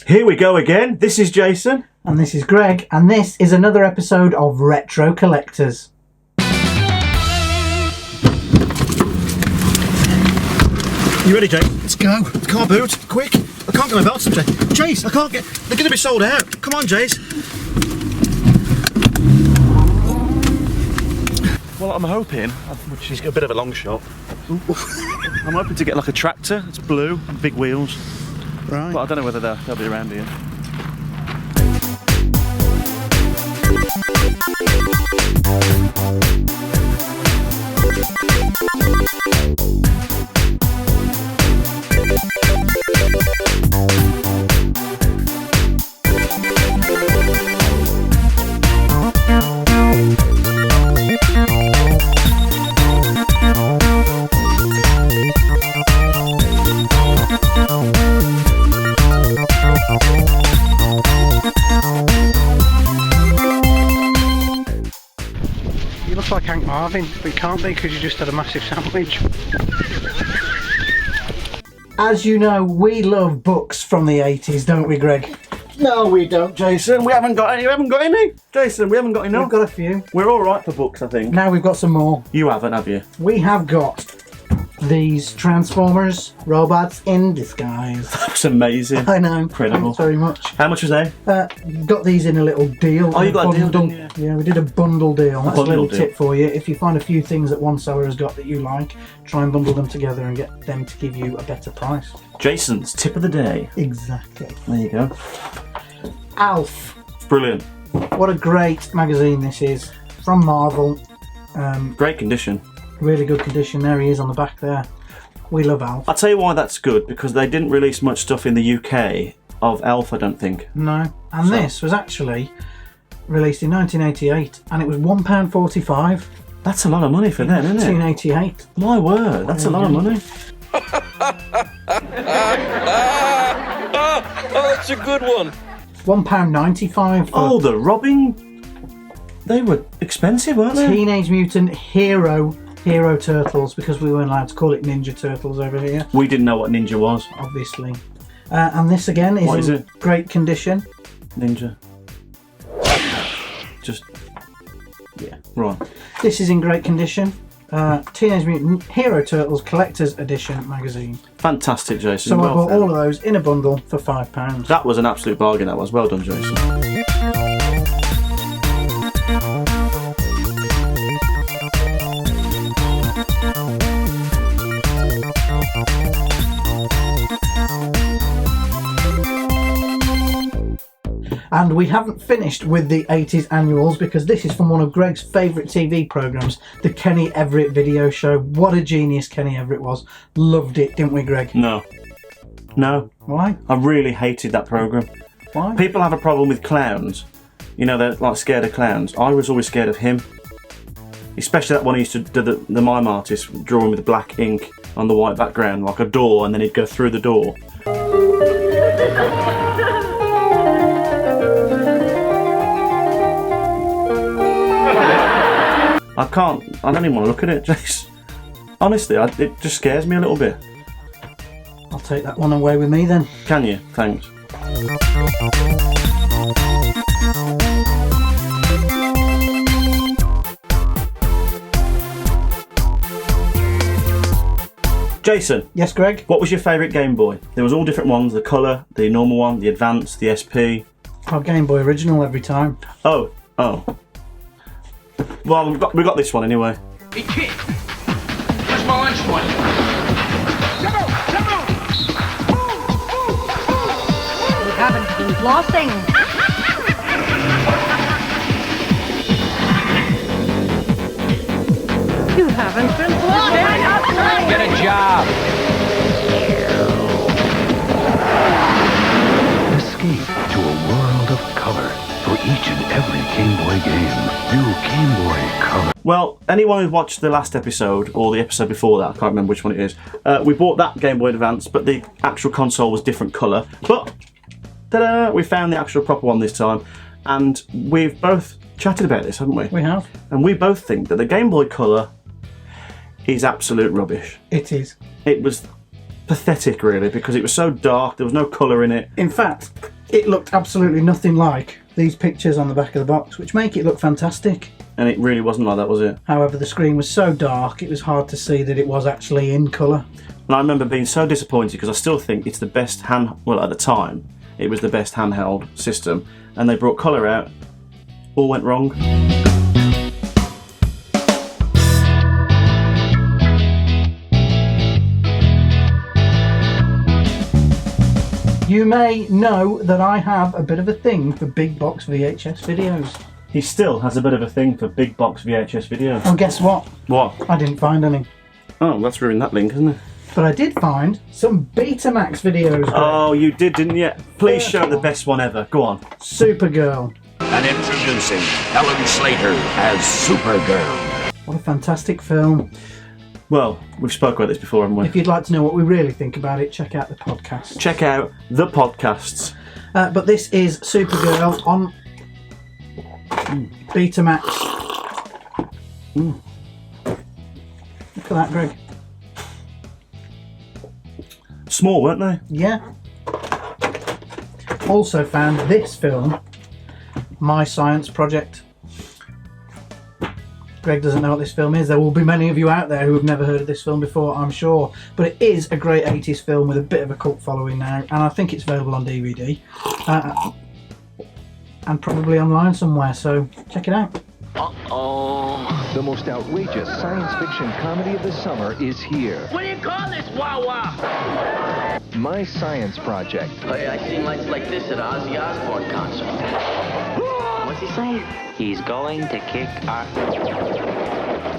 Here we go again. This is Jason. And this is Greg. And this is another episode of Retro Collectors. You ready, Jake? Let's go. Car boot, quick. I can't get my belts on, Jake. Jace, I can't get... They're going to be sold out. Come on, Jace. Well, I'm hoping, which is a bit of a long shot, I'm hoping to get like a tractor. It's blue and big wheels. Right. But I don't know whether they'll be around here. You look like Hank Marvin, but you can't be because you just had a massive sandwich. As you know, we love books from the 80s, don't we, Greg? No, we don't, Jason. We haven't got any. We haven't got any. Jason, we haven't got enough. We've got a few. We're all right for books, I think. Now we've got some more. You haven't, have you? We have got these Transformers robots in disguise. That's amazing. I know. Incredible. Thanks very much. How much was they? Got these in a little deal. Oh, you got a deal, didn't you? Yeah, we did a bundle deal. That's a little deal. tip for you. If you find a few things that one seller has got that you like, try and bundle them together and get them to give you a better price. Jason's tip of the day. Exactly. There you go. Alf. Brilliant. What a great magazine this is. From Marvel. Great condition. Really good condition. There he is on the back there. We love Alf. I'll tell you why that's good, because they didn't release much stuff in the UK of Alf, I don't think. No. And this was actually released in 1988 and it was £1.45. That's a lot of money for them, isn't it? 1988. My word, that's a lot of money. Oh, that's a good one. £1.95 for Oh, the robbing... They were expensive, weren't they? Teenage Mutant Hero Turtles, because we weren't allowed to call it Ninja Turtles over here, We didn't know what Ninja was. obviously. And this again is What is in it? great condition. Ninja. Just... Yeah, right. This is in great condition. Teenage Mutant Hero Turtles Collector's Edition magazine. Fantastic, Jason. So I Well bought done. all of those in a bundle for £5. That was an absolute bargain, that was. Well done, Jason. And we haven't finished with the 80s annuals because this is from one of Greg's favourite TV programmes, the Kenny Everett video show. What a genius Kenny Everett was. Loved it, didn't we, Greg? No. No. Why? I really hated that programme. Why? People have a problem with clowns. You know, they're like scared of clowns. I was always scared of him. Especially that one he used to do, the mime artist, drawing with black ink on the white background, like a door, and then he'd go through the door. I don't even want to look at it, Jace. Honestly, it just scares me a little bit. I'll take that one away with me then. Can you? Thanks. Jason. Yes, Greg? What was your favourite Game Boy? There was all different ones, the colour, the normal one, the Advance, the SP. Oh, Game Boy Original every time. Oh. Well, we've got this one anyway. Hey kid, where's my lunch money? You haven't been flossing. You haven't been flossing. Get a job. Escape to a world of color for each and every Game Boy game. New Game Boy Color. Well, anyone who watched the last episode, or the episode before that, I can't remember which one it is, we bought that Game Boy Advance, but the actual console was different colour. But, ta-da, we found the actual proper one this time, and we've both chatted about this, haven't we? We have. And we both think that the Game Boy Color is absolute rubbish. It is. It was pathetic, really, because it was so dark, there was no colour in it. In fact, It looked absolutely nothing like these pictures on the back of the box, which make it look fantastic. And it really wasn't like that, was it? However, the screen was so dark, it was hard to see that it was actually in colour. And I remember being so disappointed because I still think it's the best well, at the time, it was the best handheld system. And they brought colour out, all went wrong. You may know that I have a bit of a thing for big box VHS videos. He still has a bit of a thing for big box VHS videos. And guess what? What? I didn't find any. Oh, that's ruined that link, isn't it? But I did find some Betamax videos. Greg. Oh, you did, didn't you? Please show the best one ever. Go on. Supergirl. And introducing Helen Slater as Supergirl. What a fantastic film. Well, we've spoke about this before, haven't we? If you'd like to know what we really think about it, check out the podcast. Check out the podcasts. But this is Supergirl on Betamax. Look at that, Greg. Small, weren't they? Yeah. Also found this film, My Science Project. Greg doesn't know what this film is. There will be many of you out there who have never heard of this film before, I'm sure. But it is a great 80s film with a bit of a cult following now, and I think it's available on DVD. And probably online somewhere, so check it out. The most outrageous science fiction comedy of the summer is here. What do you call this, Wawa? My Science Project. Hey, I seen lights like this at Ozzy Osbourne concert. What's he saying? He's going to kick our...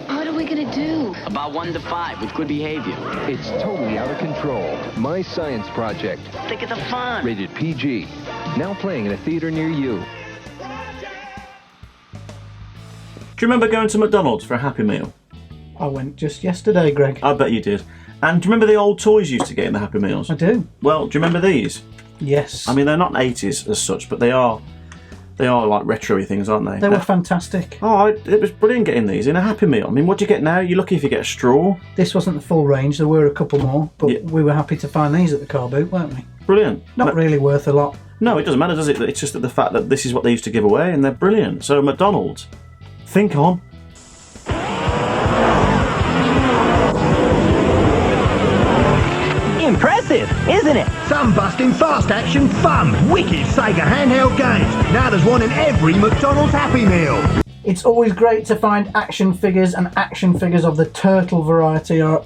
What are we gonna do? About 1 to 5 with good behavior. It's totally out of control. My Science Project. Think of the fun. Rated PG. Now playing in a theater near you. Do you remember going to McDonald's for a Happy Meal? I went just yesterday, Greg. I bet you did. And do you remember the old toys you used to get in the Happy Meals? I do. Well, do you remember these? Yes. I mean, they're not 80s as such, but they are like retro-y things, aren't they? They were fantastic. Oh, it was brilliant getting these in a Happy Meal. I mean, what do you get now? You're lucky if you get a straw. This wasn't the full range. There were a couple more, but Yeah. we were happy to find these at the car boot, weren't we? Brilliant. Not really worth a lot. No, it doesn't matter, does it? It's just that the fact that this is what they used to give away, and they're brilliant. So McDonald's, think on. Impressive, isn't it? Some busting fast action fun, wicked Sega handheld games. Now there's one in every McDonald's Happy Meal. It's always great to find action figures, and action figures of the turtle variety are...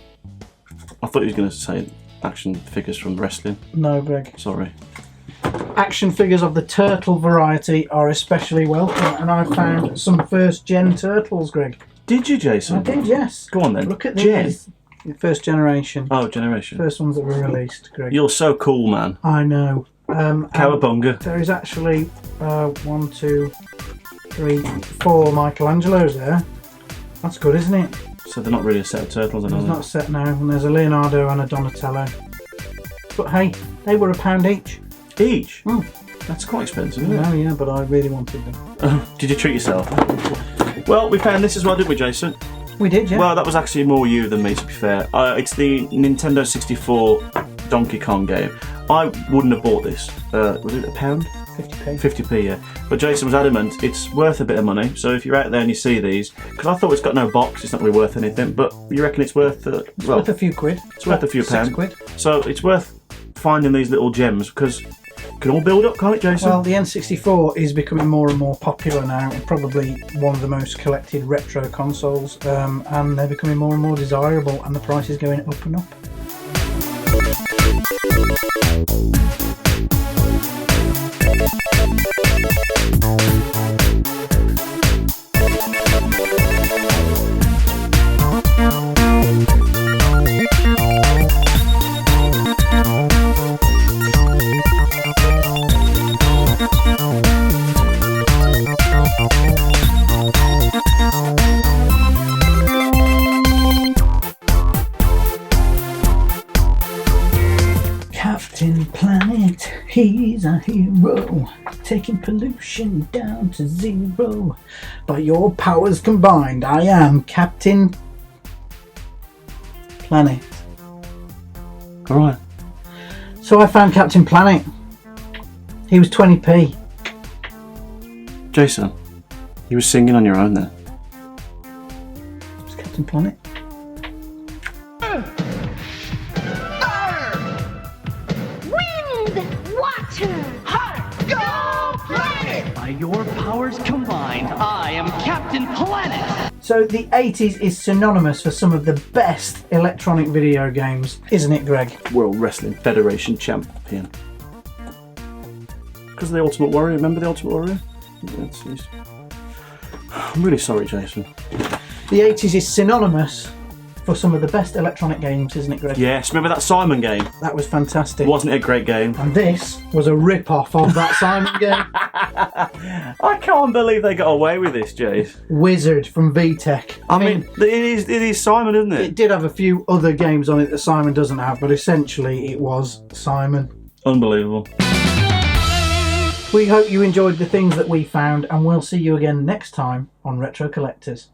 I thought he was going to say action figures from wrestling. No, Greg. Sorry. Action figures of the turtle variety are especially welcome, and I found some first-gen turtles, Greg. Did you, Jason? I did, yes. Go on then. Look at Gen. these. First generation. Oh, generation. First ones that were released, Greg. You're so cool, man. I know. Cowabunga. There is actually 1, 2, 3, 4 Michelangelos there. That's good, isn't it? So they're not really a set of turtles, are There's they? not a set now, and there's a Leonardo and a Donatello. But hey, they were £1 each. Each? Mm. That's quite expensive, isn't it? No, yeah, but I really wanted them. Did you treat yourself? Well, we found this as well, didn't we, Jason? We did, yeah. Well, that was actually more you than me, to be fair. It's the Nintendo 64 Donkey Kong game. I wouldn't have bought this. Was it £1? 50p. 50p, yeah. But Jason was adamant it's worth a bit of money. So if you're out there and you see these, because I thought it's got no box, it's not really worth anything. But you reckon it's worth? It's worth a few quid. It's worth a few £6 pounds. So it's worth finding these little gems because it can all build up, can't it, Jason? Well, the N64 is becoming more and more popular now, and probably one of the most collected retro consoles, and they're becoming more and more desirable, and the price is going up and up. Captain Planet, he's a hero, taking pollution down to zero. By your powers combined, I am Captain Planet. Alright. So I found Captain Planet. He was 20p. Jason, you were singing on your own there. It was Captain Planet. Wind, water, Go Planet! By your powers combined, I am Captain Planet! So the 80s is synonymous for some of the best electronic video games, isn't it, Greg? World Wrestling Federation champion. Because of the Ultimate Warrior, remember the Ultimate Warrior? I'm really sorry, Jason. The 80s is synonymous for some of the best electronic games, isn't it, Greg? Yes, remember that Simon game? That was fantastic. Wasn't it a great game? And this was a rip-off of that Simon game. I can't believe they got away with this, Jace. Wizard from VTech. I mean, it is Simon, isn't it? It did have a few other games on it that Simon doesn't have, but essentially it was Simon. Unbelievable. We hope you enjoyed the things that we found, and we'll see you again next time on Retro Collectors.